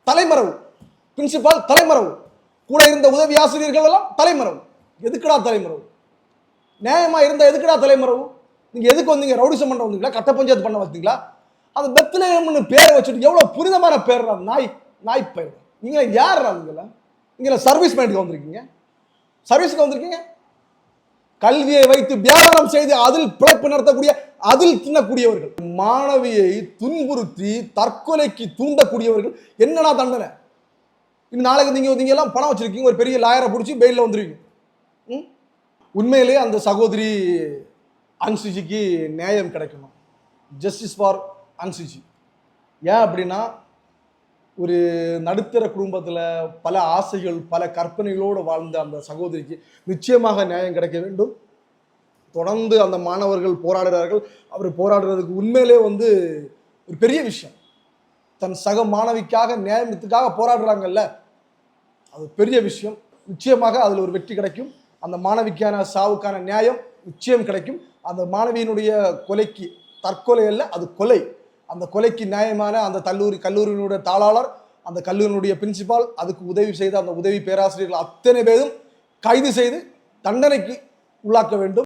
தலைமறைவு. பிரின்சிபால் தலைமறைவு, கூட இருந்த உதவி ஆசிரியர்கள் எல்லாம் தலைமறைவு. எதுக்குடா தலைமறைவு? நியாயமா இருந்தா எதுக்குடா தலைமறைவு? நீங்க எதுக்கு வந்தீங்க? ரவுடிசம் பண்ண வந்தீங்களா? கட்ட பஞ்சாயத்து பண்ண வந்தீங்களா? அது பெத்லஹேம்னு பேரை வச்சுட்டு எவ்வளவு புனிதமான பேர். நாய் பேர். நீங்க யாரா? நீங்க சர்வீஸ் பண்ணிட்டு வந்திருக்கீங்க, சர்வீஸ்க்கு வந்திருக்கீங்க. கல்வியை வைத்து வியாபாரம் செய்து அதில் பிழைப்பு நடத்தக்கூடிய, அதில் தின்னக்கூடியவர்கள், மாணவியை துன்புறுத்தி தற்கொலைக்கு தூண்டக்கூடியவர்கள். என்னடா தண்டனை? நாளைக்கு நீங்க எல்லாம் பணம் வச்சிருக்கீங்க, ஒரு பெரிய லாயரை பிடிச்சி பெயில வந்துருவீங்க. உண்மையிலேயே அந்த சகோதரி அன்சுஜிக்கு நியாயம் கிடைக்கணும். Justice for Anshuji. ஏன் அப்படின்னா, ஒரு நடுத்தர குடும்பத்தில் பல ஆசைகள், பல கற்பனைகளோடு வாழ்ந்த அந்த சகோதரிக்கு நிச்சயமாக நியாயம் கிடைக்க வேண்டும். தொடர்ந்து அந்த மாணவர்கள் போராடுகிறார்கள். அவர் போராடுறதுக்கு உண்மையிலே ஒரு பெரிய விஷயம். தன் சக மாணவிக்காக நியாயத்துக்காக போராடுறாங்கல்ல, அது பெரிய விஷயம். நிச்சயமாக அதில் ஒரு வெற்றி கிடைக்கும். அந்த மாணவிக்கான சாவுக்கான நியாயம் நிச்சயம் கிடைக்கும். அந்த மாணவியினுடைய கொலைக்கு, தற்கொலை அல்ல, அது கொலை. அந்த கொலைக்கு நியாயமான அந்த கல்லூரியினுடைய தாளாளர், அந்த கல்லூரியினுடைய பிரின்சிபால், அதுக்கு உதவி செய்த அந்த உதவி பேராசிரியர்கள் அத்தனை பேரும் கைது செய்து தண்டனைக்கு உள்ளாக்க வேண்டும்.